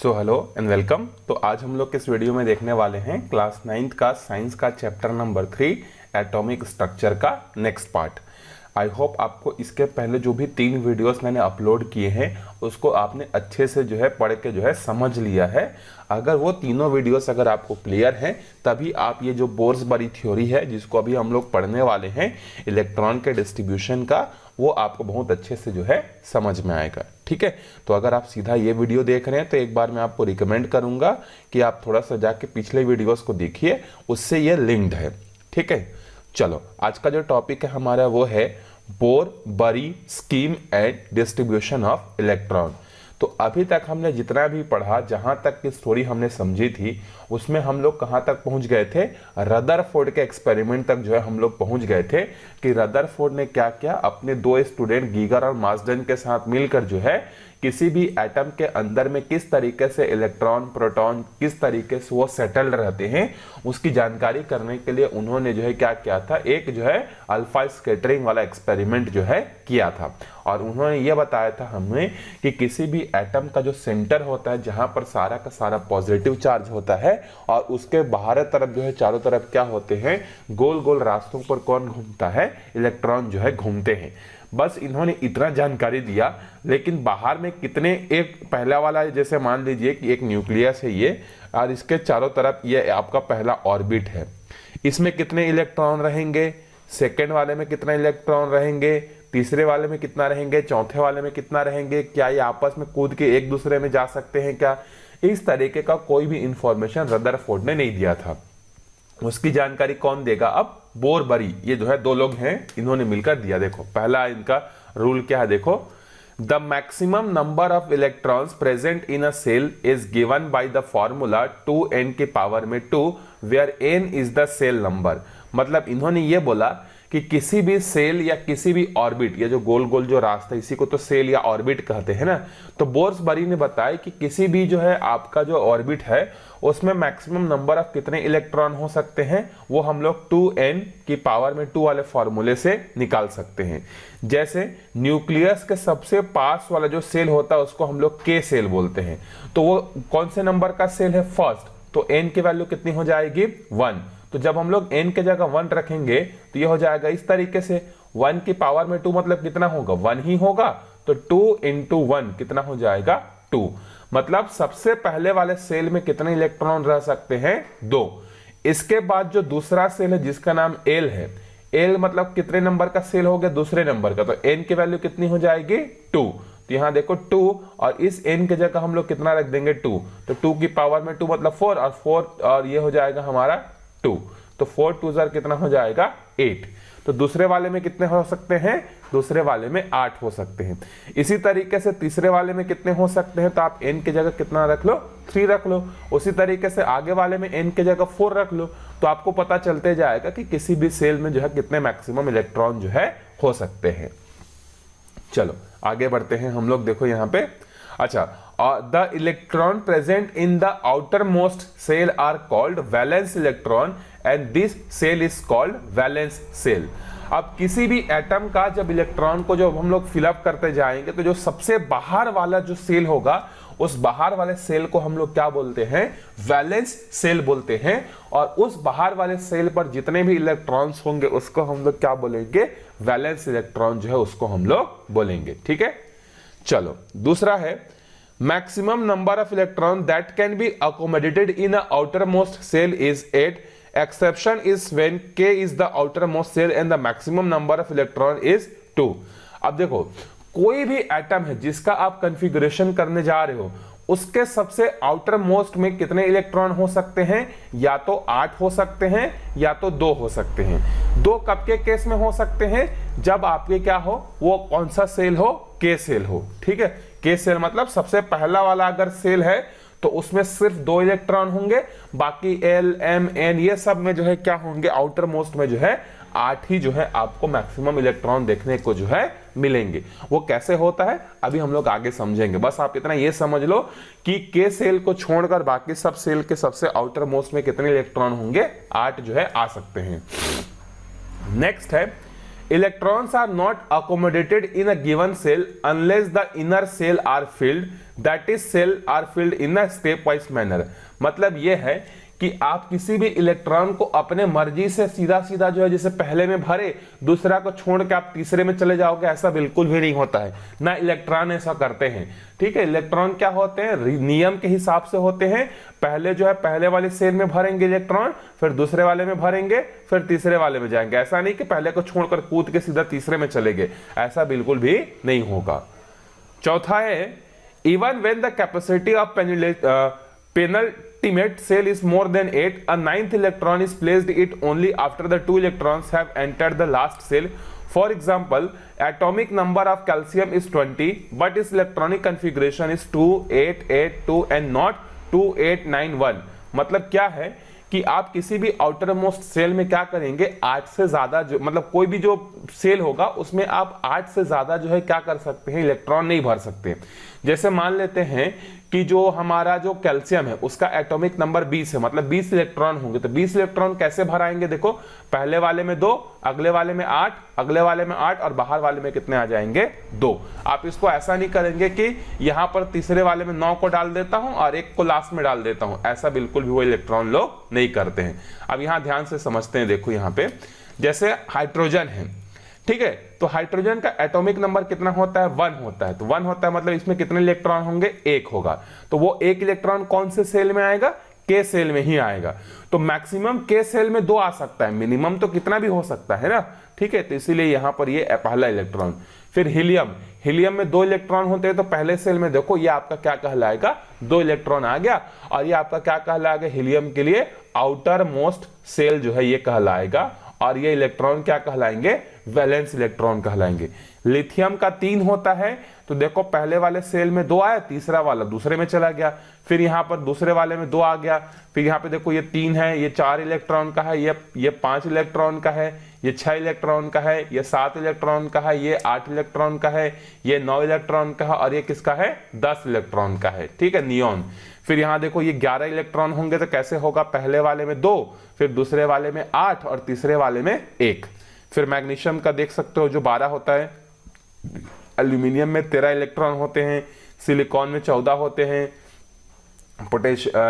So hello and welcome. तो आज हम लोग के इस वीडियो में देखने वाले हैं क्लास 9th का साइंस का चैप्टर नंबर 3 एटॉमिक स्ट्रक्चर का नेक्स्ट पार्ट। आई होप आपको इसके पहले जो भी 3 वीडियोस मैंने अपलोड किए हैं उसको आपने अच्छे से जो है पढ़ के जो है समझ लिया है। अगर वो तीनों वीडियोस अगर आपको क्लियर हैं तभी आप ये जो बोर्सबरी थ्योरी है जिसको अभी हम लोग पढ़ने वाले हैं इलेक्ट्रॉन के डिस्ट्रीब्यूशन का, वो आपको बहुत अच्छे से जो है समझ में आएगा। ठीक है, तो अगर आप सीधा ये वीडियो देख रहे हैं तो एक बार मैं आपको रिकमेंड करूंगा कि आप थोड़ा सा जाके पिछले वीडियोस को देखिए, उससे ये लिंक्ड है। ठीक है, चलो आज का जो टॉपिक है हमारा वो है Bohr Bury scheme and distribution of electron. तो अभी तक हमने जितना भी पढ़ा, जहां तक की स्टोरी हमने समझी थी, उसमें हम लोग कहां तक पहुंच गए थे, रदरफोर्ड के एक्सपेरिमेंट तक जो है हम लोग पहुंच गए थे कि रदरफोर्ड ने क्या किया, अपने 2 स्टूडेंट गीगर और मार्सडेन के साथ मिलकर जो है किसी भी एटम के अंदर में किस तरीके से इलेक्ट्रॉन प्रोटॉन किस तरीके से वो सेटल्ड रहते हैं उसकी जानकारी करने के लिए उन्होंने जो है क्या किया था, एक जो है अल्फा स्कैटरिंग वाला एक्सपेरिमेंट जो है किया था। और उन्होंने ये बताया था हमें कि किसी भी एटम का जो सेंटर होता है जहां पर सारा का सारा पॉजिटिव चार्ज होता है और उसके बाहर तरफ जो है चारों तरफ क्या होते हैं, गोल गोल रास्तों पर कौन घूमता है, इलेक्ट्रॉन जो है घूमते हैं। बस इन्होंने इतना जानकारी दिया, लेकिन बाहर में कितने, एक पहला वाला जैसे मान लीजिए कि एक न्यूक्लियस है ये और इसके चारों तरफ ये आपका पहला ऑर्बिट है, इसमें कितने इलेक्ट्रॉन रहेंगे, सेकेंड वाले में कितने इलेक्ट्रॉन रहेंगे, तीसरे वाले में कितना रहेंगे, चौथे वाले में कितना रहेंगे, क्या ये आपस में कूद के एक दूसरे में जा सकते हैं क्या, इस तरीके का कोई भी इंफॉर्मेशन रदरफोर्ड ने नहीं दिया था। उसकी जानकारी कौन देगा, अब बोर-बरी, ये जो है 2 लोग हैं, इन्होंने मिलकर दिया। देखो पहला इनका रूल क्या है, देखो the maximum number of electrons present in a shell is given by the formula 2n के पावर में 2 where n is the shell number. मतलब इन्होंने ये बोला कि किसी भी सेल या किसी भी ऑर्बिट, या जो गोल गोल जो रास्ता, इसी को तो सेल या ऑर्बिट कहते हैं ना, तो बोर्सबरी ने बताया कि किसी भी जो है आपका जो ऑर्बिट है उसमें मैक्सिमम नंबर ऑफ कितने इलेक्ट्रॉन हो सकते हैं, वो हम लोग 2n की पावर में 2 वाले फॉर्मूले से निकाल सकते हैं। जैसे न्यूक्लियस के सबसे पास वाला जो सेल होता है उसको हम लोग k सेल बोलते हैं, तो वो कौन से नंबर का सेल है, फर्स्ट, तो n की वैल्यू कितनी हो जाएगी, 1। तो जब हम लोग n के जगह 1 रखेंगे तो ये हो जाएगा इस तरीके से, 1 की पावर में 2 मतलब कितना होगा, 1 ही होगा, तो 2 into 1 कितना हो जाएगा, 2। मतलब सबसे पहले वाले सेल में कितने इलेक्ट्रॉन रह सकते हैं, 2। इसके बाद जो दूसरा सेल है जिसका नाम L है, L मतलब कितने नंबर का सेल हो गया, दूसरे नंबर का, तो n की वैल्यू कितनी हो जाएगी, 2। तो यहां देखो 2 और इस n के जगह हम लोग कितना रख देंगे, 2, तो 2 की पावर में 2 मतलब 4 और 4 और ये हो जाएगा हमारा 2, तो 4 2 जार कितना हो जाएगा, 8। तो दूसरे वाले में कितने हो सकते हैं, दूसरे वाले में 8 हो सकते हैं। इसी तरीके से तीसरे वाले में कितने हो सकते हैं, तो आप n की जगह कितना रख लो, 3 रख लो। उसी तरीके से आगे वाले में n की जगह 4 रख लो, तो आपको पता चलते जाएगा कि किसी भी सेल में जो है कितने मैक्सिमम इलेक्ट्रॉन जो है हो सकते हैं। चलो आगे बढ़ते हैं हम लोग, देखो यहाँ पे, अच्छा, the electron present in the outermost cell are called valence electron and this cell is called valence cell। अब किसी भी एटम का जब इलेक्ट्रॉन को जब हम लोग फिलअप करते जाएंगे तो जो सबसे बाहर वाला जो सेल होगा उस बाहर वाले सेल को हम लोग क्या बोलते हैं, वैलेंस सेल बोलते हैं। और उस बाहर वाले सेल पर जितने भी इलेक्ट्रॉन्स होंगे उसको हम लोग क्या बोलेंगे, वैलेंस इलेक्ट्रॉन जो है उसको हम लोग बोलेंगे। ठीक है, चलो दूसरा है maximum number of electron that can be accommodated in a outermost cell is 8, exception is when k is the outermost cell and the maximum number of electron is 2। अब देखो कोई भी एटम है जिसका आप कॉन्फ़िगरेशन करने जा रहे हो उसके सबसे आउटर मोस्ट में कितने इलेक्ट्रॉन हो सकते हैं, या तो 8 हो सकते हैं या तो 2 हो सकते हैं। 2 कब के केस में हो सकते हैं, जब आपके क्या हो, वो कौन सा सेल हो, के सेल हो। ठीक है, के सेल मतलब सबसे पहला वाला अगर सेल है तो उसमें सिर्फ 2 इलेक्ट्रॉन होंगे, बाकी L M N ये सब में जो है क्या होंगे, आउटर मोस्ट में जो है 8 ही जो है आपको मैक्सिमम इलेक्ट्रॉन देखने को जो है मिलेंगे। वो कैसे होता है अभी हम लोग आगे समझेंगे, बस आप इतना ये समझ लो कि के सेल को छोड़कर बाकी सब सेल के सबसे आउटर मोस्ट में कितने इलेक्ट्रॉन होंगे, 8 जो है आ सकते हैं। नेक्स्ट है electrons are not accommodated in a given shell unless the inner shell are filled, that is shell are filled in a step wise manner. मतलब यह है कि आप किसी भी इलेक्ट्रॉन को अपने मर्जी से सीधा सीधा जो है जैसे पहले में भरे दूसरा को छोड़ के आप तीसरे में चले जाओगे, ऐसा बिल्कुल भी नहीं होता है, ना इलेक्ट्रॉन ऐसा करते हैं। ठीक है, इलेक्ट्रॉन क्या होते हैं, नियम के हिसाब से होते हैं। पहले जो है पहले वाले सेल में भरेंगे इलेक्ट्रॉन, फिर दूसरे वाले में भरेंगे, फिर तीसरे वाले में जाएंगे। ऐसा नहीं कि पहले को छोड़कर कूद के सीधा तीसरे में चले गए, ऐसा बिल्कुल भी नहीं होगा। चौथा है even when the capacity of penultimate cell is more than 8, a ninth electron is placed it only after the 2 electrons have entered the last cell. For example, atomic number of calcium is 20, but its electronic configuration is 2, 8, 8, 2 and not 2, 8, 9, 1. मतलब क्या है कि आप किसी भी outer most shell में क्या करेंगे, 8 से ज्यादा जो मतलब कोई भी जो सेल होगा उसमें आप 8 से ज्यादा जो है क्या कर सकते हैं, इलेक्ट्रॉन नहीं भर सकते। जैसे मान लेते हैं कि जो हमारा जो कैल्शियम है उसका एटॉमिक नंबर 20 है, मतलब 20 इलेक्ट्रॉन होंगे, तो 20 इलेक्ट्रॉन कैसे भराएंगे, देखो पहले वाले में 2, अगले वाले में 8, अगले वाले में 8 और बाहर वाले में कितने आ जाएंगे, 2। आप इसको ऐसा नहीं करेंगे कि यहां पर तीसरे वाले में 9 को डाल देता हूं और 1 को लास्ट में डाल देता हूं, ऐसा बिल्कुल भी वो इलेक्ट्रॉन लोग नहीं करते हैं। अब यहां ध्यान से समझते हैं, देखो यहां पे जैसे हाइड्रोजन है, ठीक है, तो हाइड्रोजन का एटॉमिक नंबर कितना होता है, 1 होता है। तो 1 होता है मतलब इसमें कितने इलेक्ट्रॉन होंगे, 1 होगा। तो वो 1 इलेक्ट्रॉन कौन से सेल में आएगा, के सेल में ही आएगा। तो मैक्सिमम के सेल में 2 आ सकता है, मिनिमम तो कितना भी हो सकता है ना, ठीक है। तो इसीलिए यहां पर ये पहला इलेक्ट्रॉन। फिर हीलियम, हीलियम में 2 इलेक्ट्रॉन होते हैं, तो पहले सेल में देखो ये आपका क्या कहलाएगा, 2 इलेक्ट्रॉन आ गया, और ये आपका क्या कहलाएगा, हीलियम के लिए आउटर मोस्ट सेल जो है ये कहलाएगा, और ये इलेक्ट्रॉन क्या कहलाएंगे, वैलेंस इलेक्ट्रॉन कहलाएंगे। लिथियम का 3 होता है, तो देखो पहले वाले सेल में 2 आया, तीसरा वाला दूसरे में चला गया, फिर यहाँ पर दूसरे वाले में 2 आ गया, फिर यहाँ पे देखो ये 3 है, ये 4 इलेक्ट्रॉन का है, ये 5 इलेक्ट्रॉन का है, ये 6 इलेक्ट्रॉन का है, ये 7 इलेक्ट्रॉन का है, ये 8 इलेक्ट्रॉन का है, ये 9 इलेक्ट्रॉन का है, और ये किसका है, 10 इलेक्ट्रॉन का है, ठीक है, नियॉन। फिर यहां देखो ये 11 इलेक्ट्रॉन होंगे, तो कैसे होगा, पहले वाले में 2, फिर दूसरे वाले में 8 और तीसरे वाले में 1। फिर मैग्नीशियम का देख सकते हो जो 12 होता है, एल्यूमिनियम में 13 इलेक्ट्रॉन होते हैं, सिलिकॉन में 14 होते हैं,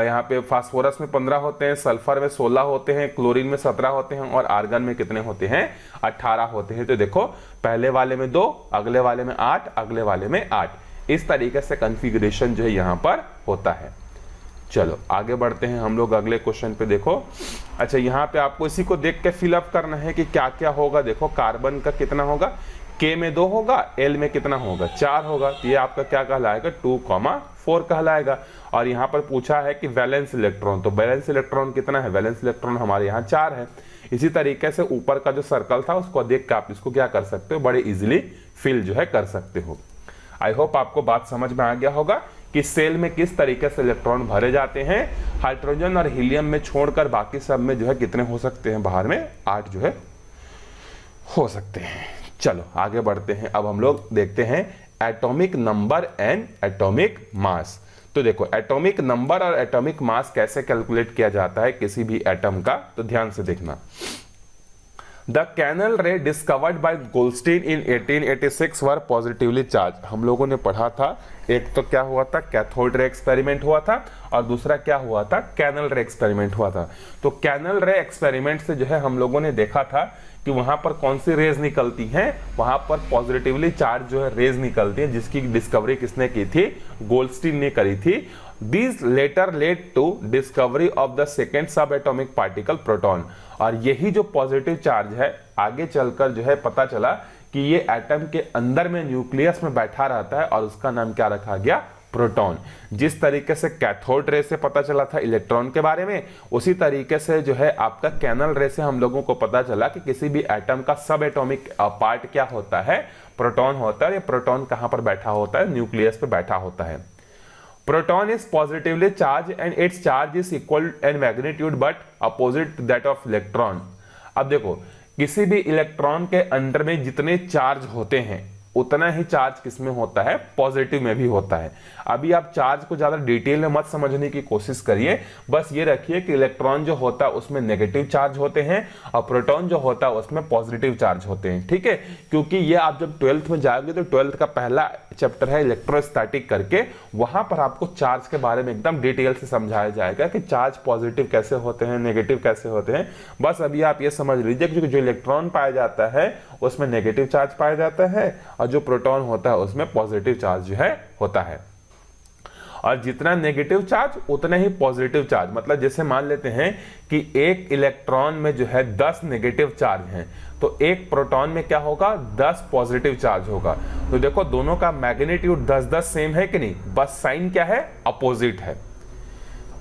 यहाँ पे फास्फोरस में 15 होते हैं, सल्फर में 16 होते हैं, क्लोरीन में 17 होते हैं, और आर्गन में कितने होते हैं, 18 होते हैं। तो देखो पहले वाले में 2, अगले वाले में 8, अगले वाले में 8, इस तरीके से कॉन्फ़िगरेशन जो है यहाँ पर होता है। चलो आगे बढ़ते हैं हम लोग अगले क्वेश्चन पे। देखो अच्छा, यहाँ पे आपको इसी को देख के फिलअप करना है कि क्या क्या होगा। देखो कार्बन का कितना होगा, के में 2 होगा, एल में कितना होगा, 4 होगा, तो ये आपका क्या कहलाएगा, 2,4 कहलाएगा। और यहाँ पर पूछा है कि वैलेंस इलेक्ट्रॉन, तो वैलेंस इलेक्ट्रॉन कितना है, वैलेंस इलेक्ट्रॉन हमारे यहाँ 4 है। इसी तरीके से ऊपर का जो सर्कल था उसको देख के आप इसको क्या कर सकते हो, बड़े इजिली फिल जो है कर सकते हो। आई होप आपको बात समझ में आ गया होगा कि सेल में किस तरीके से इलेक्ट्रॉन भरे जाते हैं। हाइड्रोजन और हीलियम में छोड़कर बाकी सब में जो है कितने हो सकते हैं, बाहर में 8 जो है हो सकते हैं। चलो आगे बढ़ते हैं, अब हम लोग देखते हैं atomic number and atomic mass. तो देखो एटॉमिक नंबर और एटॉमिक मास कैसे कैलकुलेट किया जाता है किसी भी एटम का, तो ध्यान से देखना। द कैनल रे discovered by Goldstein in 1886 were positively charge. हम लोगों ने पढ़ा था, एक तो क्या हुआ था, कैथोड रे एक्सपेरिमेंट हुआ था, और दूसरा क्या हुआ था, कैनल रे एक्सपेरिमेंट हुआ था। तो कैनल रे एक्सपेरिमेंट से जो है हम लोगों ने देखा था कि वहां पर कौन सी रेज निकलती हैं, वहां पर पॉजिटिवली चार्ज जो है रेज निकलती है, जिसकी डिस्कवरी किसने की थी, गोल्डस्टीन ने करी थी। These later led to discovery of the second subatomic particle proton। और यही जो पॉजिटिव चार्ज है आगे चलकर जो है पता चला कि ये एटम के अंदर में न्यूक्लियस में बैठा रहता है, और उसका नाम क्या रखा गया, प्रोटॉन। जिस तरीके से कैथोड रे से पता चला था इलेक्ट्रॉन के बारे में, उसी तरीके से जो है आपका कैनल रे से हम लोगों को पता चला कि किसी भी एटम का सब एटॉमिक पार्ट क्या होता है, प्रोटॉन होता है। ये प्रोटॉन कहां पर बैठा होता है, न्यूक्लियस पे बैठा होता है। Proton is positively charged and its charge is equal in magnitude but opposite that of electron। अब देखो किसी भी इलेक्ट्रॉन के अंदर में जितने चार्ज होते हैं, उतना ही चार्ज किसमें होता है, पॉजिटिव में भी होता है। अभी आप चार्ज को ज्यादा डिटेल में मत समझने की कोशिश करिए, बस ये रखिए कि इलेक्ट्रॉन जो होता है उसमें नेगेटिव चार्ज होते हैं और प्रोटॉन जो होता है उसमें पॉजिटिव चार्ज होते हैं, ठीक है। क्योंकि ये आप जब 12th में जाओगे तो 12th का पहला चैप्टर है इलेक्ट्रोस्टैटिक करके, वहां पर आपको चार्ज के बारे में एकदम डिटेल से समझाया जाएगा कि चार्ज पॉजिटिव कैसे होते हैं, नेगेटिव कैसे होते हैं। बस अभी आप ये समझ लीजिए कि जो इलेक्ट्रॉन पाया जाता है उसमें नेगेटिव चार्ज पाया जाता है और जो प्रोटॉन होता है उसमें पॉजिटिव चार्ज जो है होता है। और जितना नेगेटिव चार्ज उतना ही पॉजिटिव चार्ज, मतलब जैसे मान लेते हैं कि एक इलेक्ट्रॉन में जो है 10 नेगेटिव चार्ज हैं, तो एक प्रोटॉन में क्या होगा, 10 पॉजिटिव चार्ज होगा। तो देखो दोनों का मैग्नीट्यूड 10-10 सेम है कि नहीं, बस साइन क्या है, अपोजिट है।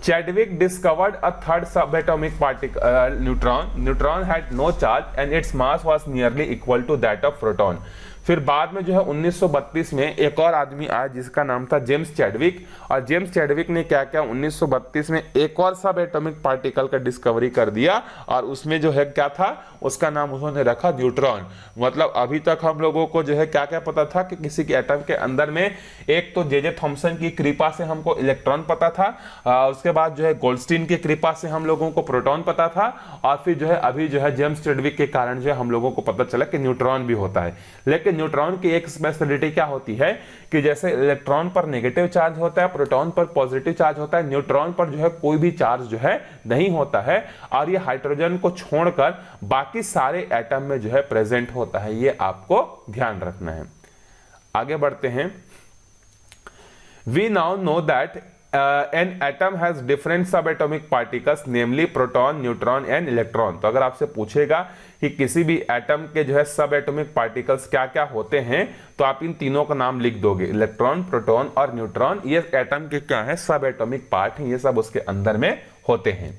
Chadwick discovered a third subatomic particle, neutron. Neutron had no charge and its mass was nearly equal to that of proton. फिर बाद में जो है 1932 में एक और आदमी आया जिसका नाम था जेम्स चैडविक, और जेम्स चैडविक ने क्या किया, 1932 में एक और सब एटॉमिक पार्टिकल का डिस्कवरी कर दिया और उसमें जो है क्या था, उसका नाम उन्होंने रखा न्यूट्रॉन। मतलब अभी तक हम लोगों को जो है क्या क्या पता था कि किसी के एटम के अंदर में एक तो जे थॉमसन की कृपा से हमको इलेक्ट्रॉन पता था, उसके बाद जो है गोल्डस्टीन की कृपा से हम लोगों को प्रोटॉन पता था, और फिर जो है अभी जो है जेम्स चैडविक के कारण जो है हम लोगों को पता चला कि न्यूट्रॉन भी होता है। लेकिन न्यूट्रॉन की एक स्पेशलिटी क्या होती है कि जैसे इलेक्ट्रॉन पर नेगेटिव चार्ज होता है, प्रोटॉन पर पॉजिटिव चार्ज होता है, न्यूट्रॉन पर जो है कोई भी चार्ज जो है नहीं होता है, और ये हाइड्रोजन को छोड़कर बाकी सारे एटम में जो है प्रेजेंट होता है। ये आपको ध्यान रखना है। आगे बढ़ते हैं। We now know that an atom has different subatomic particles, namely proton, neutron and electron। तो अगर आपसे पूछेगा कि किसी भी एटम के जो है सब एटॉमिक पार्टिकल्स क्या क्या होते हैं, तो आप इन तीनों का नाम लिख दोगे, इलेक्ट्रॉन, प्रोटॉन और न्यूट्रॉन। ये एटम के क्या है, सब एटॉमिक पार्ट हैं, ये सब उसके अंदर में होते हैं।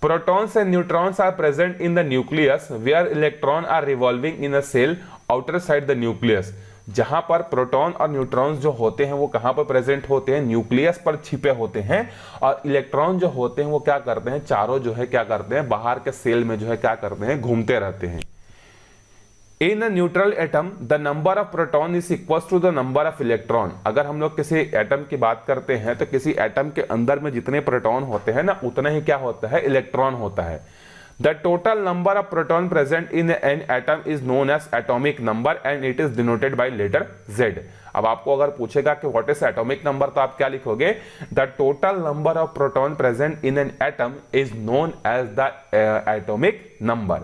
Protons and neutrons are present in the nucleus where electrons are revolving in a shell outer side the nucleus। जहां पर प्रोटॉन और न्यूट्रॉन्स जो होते हैं वो कहां पर प्रेजेंट होते हैं, न्यूक्लियस पर छिपे होते हैं, और इलेक्ट्रॉन जो होते हैं वो क्या करते हैं, चारों जो है क्या करते हैं, बाहर के सेल में जो है क्या करते हैं, घूमते रहते हैं। In a neutral atom the number of proton is equal to the number of electron. अगर हम लोग किसी एटम की बात करते हैं तो किसी एटम के अंदर में जितने प्रोटॉन होते हैं ना, उतना ही क्या होता है, इलेक्ट्रॉन होता है। The total number of proton present in an atom is known as atomic number and it is denoted by letter Z। अब आपको अगर पूछेगा कि what is atomic number, तो आप क्या लिखोगे, The total number of proton present in an atom is known as the atomic number।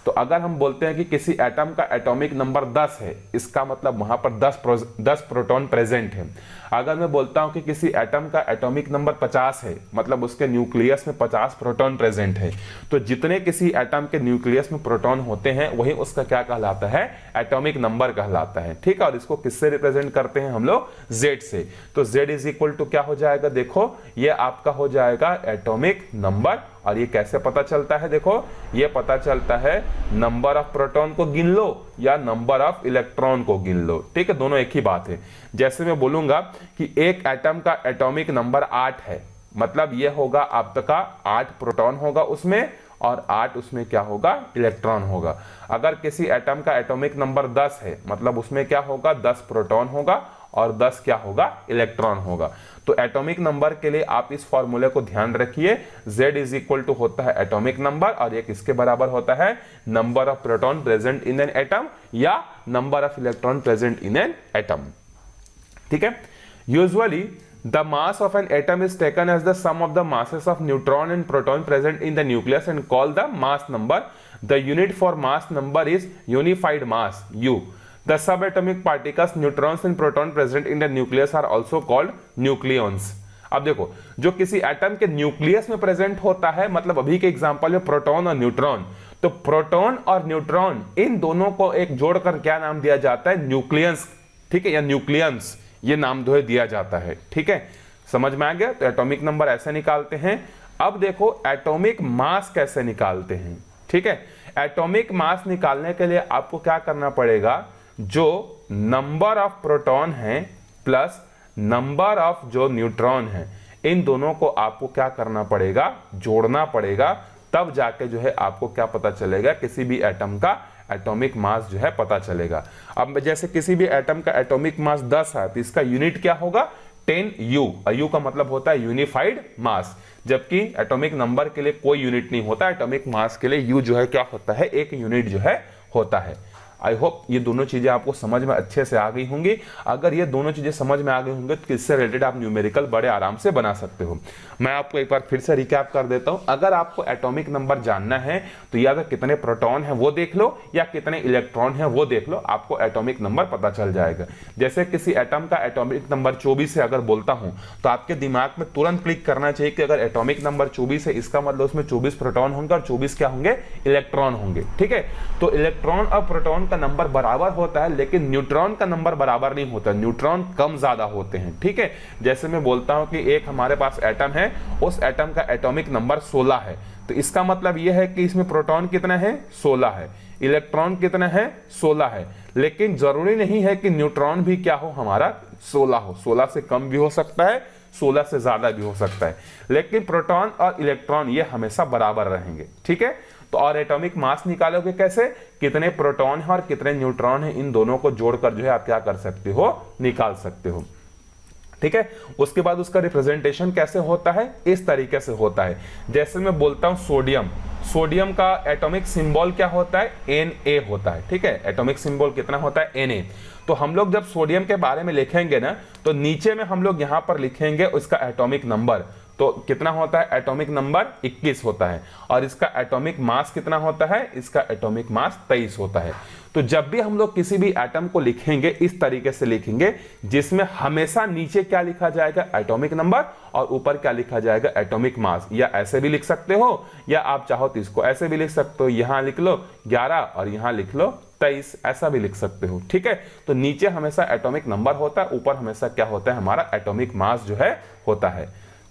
तो अगर हम बोलते हैं कि किसी एटम का एटॉमिक नंबर 10 है, इसका मतलब वहां पर 10 प्रोटॉन प्रेजेंट है। अगर मैं बोलता हूं कि किसी एटम का एटॉमिक नंबर 50 है, मतलब उसके न्यूक्लियस में 50 प्रोटॉन प्रेजेंट है, तो जितने किसी एटम के न्यूक्लियस में प्रोटॉन होते हैं वही उसका क्या कहलाता है, एटॉमिक नंबर कहलाता है, ठीक है। और इसको किससे रिप्रेजेंट करते हैं हम लोग, Z से। तो Z इज इक्वल टू क्या हो जाएगा, देखो ये आपका हो जाएगा एटॉमिक नंबर। और ये कैसे पता चलता है, देखो ये पता चलता है नंबर ऑफ प्रोटॉन को गिन लो या नंबर ऑफ इलेक्ट्रॉन को गिन लो, ठीक है, दोनों एक ही बात है। जैसे मैं बोलूंगा कि एक एटम का एटॉमिक नंबर 8 है, मतलब ये होगा आपका 8 प्रोटॉन होगा उसमें और 8 उसमें क्या होगा, इलेक्ट्रॉन होगा। अगर किसी एटम का एटॉमिक नंबर 10 है, मतलब उसमें क्या होगा, 10 प्रोटॉन होगा और 10 क्या होगा, इलेक्ट्रॉन होगा। तो एटॉमिक नंबर के लिए आप इस फॉर्मूले को ध्यान रखिए, Z इज इक्वल टू होता है एटॉमिक नंबर और ये किसके बराबर होता है, number of proton present in an atom या number of electron present in an atom, ठीक है। Usually the mass of an atom is taken as the sum of the masses of neutron and proton present in the nucleus and called the mass number. The unit for mass number is unified mass, U. The subatomic particles neutrons and proton present in the nucleus are also called nucleons। अब देखो जो किसी atom के nucleus में present होता है, मतलब अभी के एग्जांपल में प्रोटॉन और न्यूट्रॉन, तो प्रोटॉन और न्यूट्रॉन इन दोनों को एक जोड़कर क्या नाम दिया जाता है, न्यूक्लियंस, ठीक है, या न्यूक्लियंस ये नाम जो है दिया जाता है, ठीक है, समझ में आ गया। तो एटॉमिक नंबर ऐसे निकालते हैं। अब देखो एटॉमिक मास कैसे निकालते हैं, ठीक है। एटॉमिक मास निकालने के लिए आपको क्या करना पड़ेगा, जो नंबर ऑफ प्रोटॉन है प्लस नंबर ऑफ जो न्यूट्रॉन है, इन दोनों को आपको क्या करना पड़ेगा, जोड़ना पड़ेगा, तब जाके जो है आपको क्या पता चलेगा किसी भी एटम का एटॉमिक मास जो है पता चलेगा। अब जैसे किसी भी एटम का एटॉमिक मास 10 है तो इसका यूनिट क्या होगा 10U। U का मतलब होता है यूनिफाइड मास, जबकि एटॉमिक नंबर के लिए कोई यूनिट नहीं होता, एटॉमिक मास के लिए U जो है क्या होता है, एक यूनिट जो है होता है। आई होप ये दोनों चीजें आपको समझ में अच्छे से आ गई होंगी। अगर ये दोनों चीजें समझ में आ गई होंगी तो इससे रिलेटेड आप न्यूमेरिकल बड़े आराम से बना सकते हो। मैं आपको एक बार फिर से रिकैप कर देता हूं। अगर आपको एटॉमिक नंबर जानना है तो या तो कितने प्रोटॉन है वो देख लो या कितने इलेक्ट्रॉन है वो देख लो, आपको एटॉमिक नंबर पता चल जाएगा। जैसे किसी एटम का एटॉमिक नंबर 24 है अगर बोलता हूं तो आपके दिमाग में तुरंत क्लिक करना चाहिए कि अगर एटॉमिक नंबर 24 है इसका मतलब उसमें 24 प्रोटॉन होंगे और 24 क्या होंगे, इलेक्ट्रॉन होंगे। ठीक है, तो इलेक्ट्रॉन और प्रोटॉन का नंबर बराबर होता है, लेकिन न्यूट्रॉन का नंबर बराबर नहीं होता, न्यूट्रॉन कम ज्यादा होते हैं। ठीक है, जैसे मैं बोलता हूं कि एक हमारे पास एटम है, उस एटम का एटॉमिक नंबर 16 है, तो इसका मतलब यह है कि इसमें प्रोटॉन कितना है 16 है, इलेक्ट्रॉन कितना है 16 है, लेकिन जरूरी नहीं है कि न्यूट्रॉन भी क्या हो हमारा 16 हो, 16 से कम भी हो सकता है, 16 से ज्यादा भी हो सकता है, लेकिन प्रोटॉन और इलेक्ट्रॉन ये हमेशा बराबर रहेंगे। ठीक है, तो और एटॉमिक मास निकालोगे कैसे, कितने प्रोटॉन है और कितने न्यूट्रॉन है, इन दोनों को जोड़कर जो है आप क्या कर सकते हो, निकाल सकते हो। ठीक है, उसके बाद उसका रिप्रेजेंटेशन कैसे होता है, इस तरीके से होता है। जैसे मैं बोलता हूं सोडियम, सोडियम का एटॉमिक सिंबल क्या होता है, Na होता है। ठीक है, एटॉमिक सिंबल कितना होता है, Na। तो हम लोग जब सोडियम के बारे में लिखेंगे ना तो नीचे में हम लोग यहां पर लिखेंगे उसका एटॉमिक नंबर, तो कितना होता है, एटॉमिक नंबर 21 होता है, और इसका एटॉमिक मास कितना होता है, इसका एटॉमिक मास 23 होता है। तो जब भी हम लोग किसी भी एटम को लिखेंगे इस तरीके से लिखेंगे, जिसमें हमेशा नीचे क्या लिखा जाएगा, एटॉमिक नंबर, और ऊपर क्या लिखा जाएगा, एटॉमिक मास। या ऐसे भी लिख सकते हो, या आप चाहो तो इसको ऐसे भी लिख सकते हो, यहां लिख लो 11 और यहां लिख लो 23, ऐसा भी लिख सकते हो। ठीक है, तो नीचे हमेशा एटॉमिक नंबर होता है, ऊपर हमेशा क्या होता है, हमारा एटॉमिक मास जो है होता है।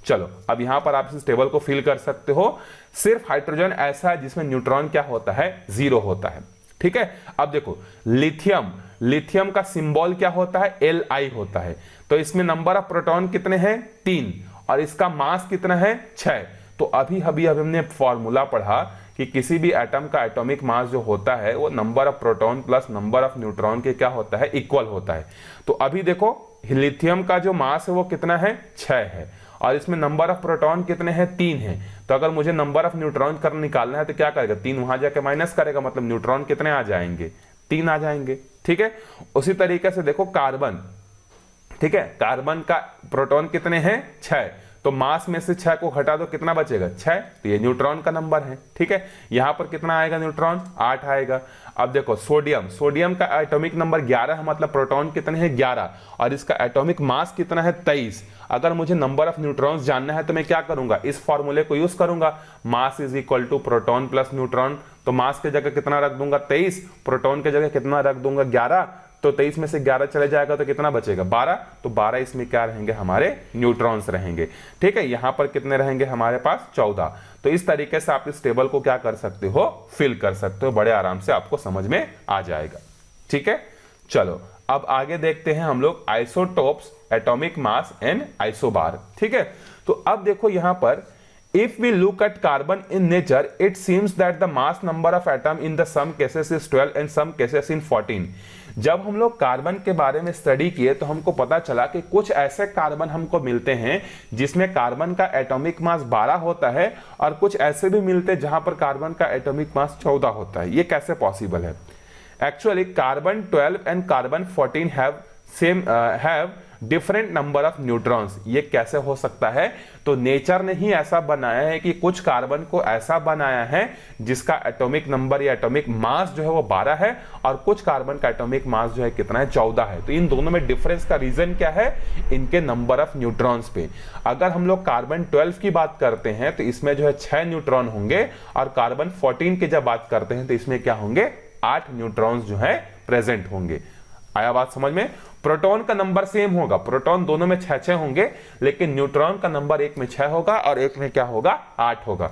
चलो अब यहां पर आप इस टेबल को फिल कर सकते हो। सिर्फ हाइड्रोजन ऐसा है जिसमें न्यूट्रॉन क्या होता है, 0 होता है। ठीक है, अब देखो लिथियम, लिथियम का सिंबल क्या होता है, Li होता है, तो इसमें नंबर ऑफ प्रोटॉन कितने हैं, 3, और इसका मास कितना है, 6। तो अभी हमने फॉर्मूला पढ़ा कि किसी भी एटम का एटॉमिक मास जो होता है वो number of proton plus number of neutron के क्या होता है, इक्वल होता है। तो अभी देखो लिथियम का जो मास है वो कितना है, 6 है, और इसमें नंबर ऑफ प्रोटॉन कितने हैं, 3 है। तो अगर मुझे नंबर ऑफ न्यूट्रॉन कर निकालना है तो क्या करेगा, 3 वहां जाके माइनस करेगा, मतलब न्यूट्रॉन कितने आ जाएंगे, 3 आ जाएंगे। ठीक है, उसी तरीके से देखो कार्बन, ठीक है, कार्बन का प्रोटॉन कितने हैं, 6, तो मास में से 6 को घटा दो कितना बचेगा, 6, तो ये न्यूट्रॉन का नंबर है। ठीक है, यहां पर कितना आएगा न्यूट्रॉन, 8 आएगा। अब देखो सोडियम, सोडियम का एटॉमिक नंबर 11 है, मतलब प्रोटॉन कितने हैं, 11, और इसका एटॉमिक मास कितना है, 23। अगर मुझे नंबर ऑफ न्यूट्रॉन्स जानना है तो मैं क्या करूंगा, इस फॉर्मूले को यूज करूंगा, mass is equal to proton plus neutron. तो मास के जगह कितना रख दूंगा, 23, प्रोटॉन के जगह कितना रख दूंगा, 11, तो 23 में से 11 चले जाएगा तो कितना बचेगा, 12, तो 12 इसमें क्या रहेंगे, हमारे न्यूट्रॉन्स रहेंगे। ठीक है, यहां पर कितने रहेंगे हमारे पास, 14। तो इस तरीके से आप इस टेबल को क्या कर सकते हो, फिल कर सकते हो, बड़े आराम से आपको समझ में आ जाएगा। ठीक है, चलो अब आगे देखते हैं हम लोग isotopes, atomic mass and isobar. ठीक है, तो अब देखो यहां पर if we look at carbon in nature, it seems that the mass number of atom in the some cases is 12 and some cases in 14। जब हम लोग कार्बन के बारे में स्टडी किए तो हमको पता चला कि कुछ ऐसे कार्बन हमको मिलते हैं जिसमें कार्बन का एटॉमिक मास 12 होता है, और कुछ ऐसे भी मिलते हैं जहां पर कार्बन का एटॉमिक मास 14 होता है। ये कैसे पॉसिबल है? Actually carbon 12 and carbon 14 have different number of neutrons. ये कैसे हो सकता है? तो नेचर ने ही ऐसा बनाया है कि कुछ कार्बन को ऐसा बनाया है जिसका एटॉमिक नंबर या एटॉमिक मास जो है वो 12 है, और कुछ कार्बन का एटॉमिक मास जो है कितना है, 14 है। तो इन दोनों में डिफरेंस का रीजन क्या है? इनके नंबर ऑफ न्यूट्रॉन्स पे। अगर हम लोग कार्बन 12 की बात करते हैं तो इसमें जो है 6 न्यूट्रॉन होंगे, और कार्बन 14 की जब बात करते हैं तो इसमें क्या होंगे, 8 न्यूट्रॉन्स जो है प्रेजेंट होंगे। आया बात समझ में? प्रोटॉन का नंबर सेम होगा, प्रोटॉन दोनों में 6 होंगे, लेकिन न्यूट्रॉन का नंबर एक में 6 होगा और एक में क्या होगा, 8 होगा।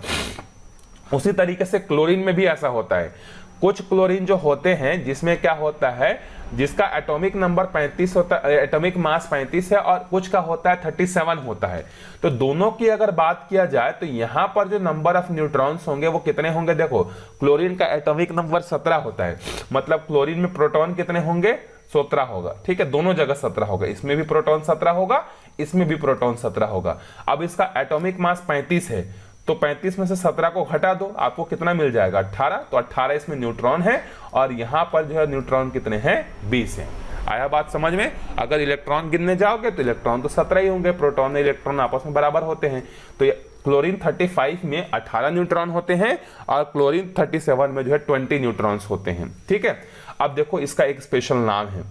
उसी तरीके से क्लोरीन में भी ऐसा होता है। कुछ क्लोरीन जो होते हैं जिसमें क्या होता है, जिसका एटॉमिक नंबर 35 होता है, एटॉमिक मास 35 है, और कुछ का होता है 37 होता है। तो दोनों की अगर बात किया जाए तो यहां पर जो नंबर ऑफ न्यूट्रॉन्स होंगे वो कितने होंगे? देखो क्लोरीन का एटॉमिक नंबर 17 होता है, मतलब क्लोरीन में प्रोटॉन कितने होंगे? 17 होगा। ठीक है, दोनों जगह 17 होगा, इसमें भी प्रोटॉन 17 होगा, इसमें भी प्रोटॉन 17 होगा। अब इसका एटॉमिक मास 35 है, तो 35 में से 17 को घटा दो, आपको कितना मिल जाएगा? 18। तो 18 इसमें न्यूट्रॉन है, और यहां पर जो है न्यूट्रॉन कितने हैं? 20 हैं। आया बात समझ में? अगर इलेक्ट्रॉन गिनने जाओगे तो इलेक्ट्रॉन तो 17 ही होंगे, प्रोटॉन और इलेक्ट्रॉन आपस में बराबर होते हैं। तो क्लोरीन 35 में 18 न्यूट्रॉन होते हैं, और क्लोरीन 37 में जो है 20 न्यूट्रॉन्स होते हैं। ठीक है, अब देखो इसका एक स्पेशल नाम है,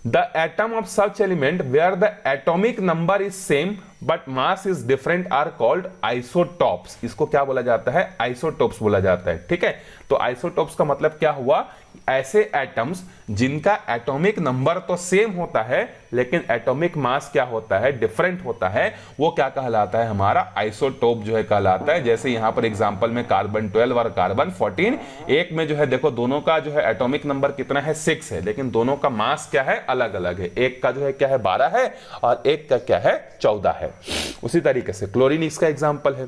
The atom of such element where the atomic number is same but mass is different are called isotopes। इसको क्या बोला जाता है? आइसोटोप्स बोला जाता है। ठीक है, तो आइसोटोप्स का मतलब क्या हुआ? ऐसे एटम्स जिनका एटॉमिक नंबर तो सेम होता है लेकिन एटॉमिक मास क्या होता है? डिफरेंट होता है, वो क्या कहलाता है? हमारा आइसोटोप जो है कहलाता है। जैसे यहां पर एग्जांपल में कार्बन 12 और कार्बन 14, एक में जो है देखो दोनों का जो है एटॉमिक नंबर कितना है? 6 है, लेकिन दोनों का मास क्या है? अलग अलग है। एक का जो है क्या है? 12 है, और एक का क्या है? 14 है। उसी तरीके से क्लोरीन इसका एग्जांपल है।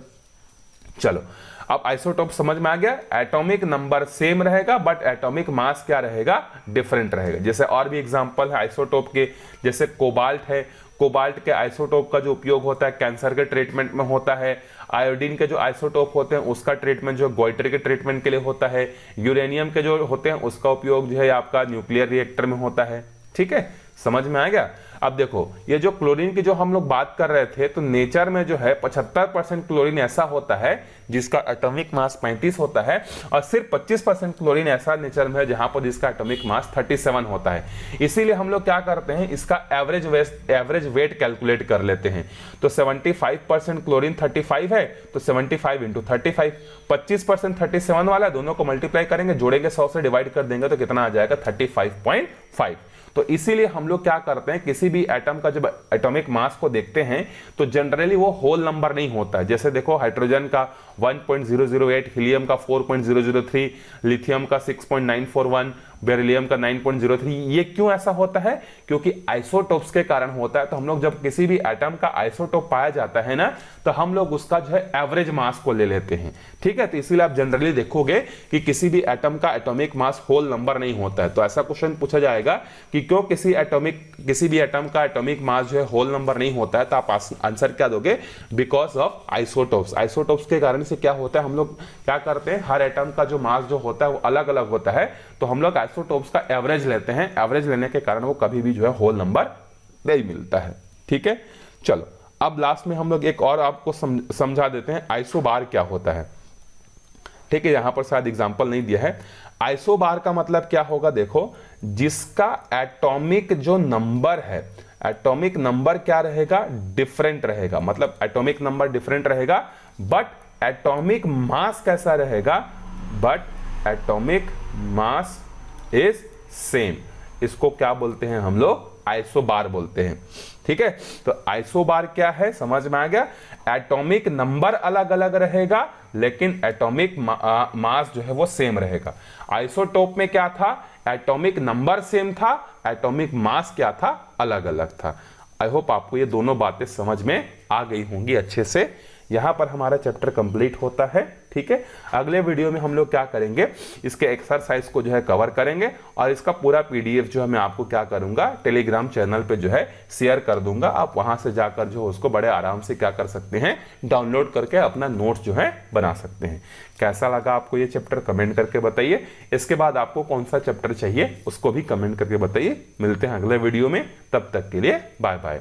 चलो, अब आइसोटोप समझ में आ गया। एटॉमिक नंबर सेम रहेगा बट एटॉमिक मास क्या रहेगा? डिफरेंट रहेगा। जैसे और भी एग्जांपल है आइसोटोप के, जैसे कोबाल्ट है, कोबाल्ट के आइसोटोप का जो उपयोग होता है कैंसर के ट्रीटमेंट में होता है। आयोडीन के जो आइसोटोप होते हैं उसका ट्रीटमेंट जो गोइटर के ट्रीटमेंट के लिए होता है। यूरेनियम के जो होते हैं उसका उपयोग जो है आपका न्यूक्लियर रिएक्टर में होता है। ठीक है, समझ में आ गया? अब देखो ये जो क्लोरीन की जो हम लोग बात कर रहे थे, तो नेचर में जो है 75% क्लोरीन ऐसा होता है जिसका एटॉमिक मास 35 होता है, और सिर्फ 25% क्लोरीन ऐसा नेचर में है जहां पर जिसका एटॉमिक मास 37 होता है। इसीलिए हम लोग क्या करते हैं? इसका एवरेज वेट कैलकुलेट कर लेते हैं। तो 75% क्लोरीन 35 है, तो 75 इंटू 35, 25% 37 वाला, दोनों को मल्टीप्लाई करेंगे, जोड़ेंगे, 100 से डिवाइड कर देंगे तो कितना आ जाएगा? 35.5। तो इसीलिए हम लोग क्या करते हैं? किसी भी एटम का जब एटॉमिक मास को देखते हैं तो जनरली वो होल नंबर नहीं होता है। जैसे देखो हाइड्रोजन का 1.008, हीलियम का 4.003, लिथियम का 6.941, बेरिलियम का 9.03। ये क्यों ऐसा होता है? क्योंकि आइसोटोप्स के कारण होता है। तो हम लोग जब किसी भी एटम का आइसोटोप पाया जाता है ना, तो हम लोग उसका जो है एवरेज मास को ले लेते हैं। ठीक है, तो इसीलिए आप जनरली देखोगे कि किसी भी एटम का एटॉमिक मास होल नंबर नहीं होता है। तो ऐसा क्वेश्चन पूछा जाएगा कि क्यों किसी भी एटम का एटॉमिक मास जो है होल नंबर नहीं होता है, तो आप आंसर क्या दोगे? Because of isotopes. आइसोटोप्स के कारण से क्या होता है? हम लोग क्या करते हैं? हर एटम का जो मास जो होता है वो अलग अलग होता है, तो हम लोग आइसोटोप्स का एवरेज लेते हैं। एवरेज लेने के कारण वो कभी भी जो है होल नंबर नहीं मिलता है। ठीक है, चलो अब लास्ट में हम लोग एक और आपको समझा देते हैं आइसोबार क्या होता है। ठीक है, यहां पर शायद एग्जांपल नहीं दिया है। आइसोबार का मतलब क्या होगा? देखो, जिसका एटॉमिक जो नंबर है, एटॉमिक नंबर क्या रहेगा? डिफरेंट रहेगा। मतलब एटॉमिक नंबर डिफरेंट रहेगा बट एटॉमिक मास कैसा रहेगा? But atomic mass is same. इसको क्या बोलते हैं हम लोग? आइसोबार बोलते हैं। ठीक है, तो आइसोबार क्या है? समझ में आ गया? एटॉमिक नंबर अलग अलग रहेगा लेकिन एटॉमिक मास जो है वो सेम रहेगा। आइसोटोप में क्या था? एटॉमिक नंबर सेम था, एटॉमिक मास क्या था? अलग अलग था। आई होप आपको ये दोनों बातें समझ में आ गई होंगी अच्छे से। यहां पर हमारा चैप्टर कंप्लीट होता है। ठीक है, अगले वीडियो में हम लोग क्या करेंगे? इसके एक्सरसाइज को जो है कवर करेंगे, और इसका पूरा पीडीएफ जो है मैं आपको क्या करूंगा? टेलीग्राम चैनल पे जो है शेयर कर दूंगा। आप वहां से जाकर जो उसको बड़े आराम से क्या कर सकते हैं? डाउनलोड करके अपना नोट्स जो है बना सकते हैं। कैसा लगा आपको ये चैप्टर? कमेंट करके बताइए। इसके बाद आपको कौन सा चैप्टर चाहिए उसको भी कमेंट करके बताइए। मिलते हैं अगले वीडियो में, तब तक के लिए बाय बाय।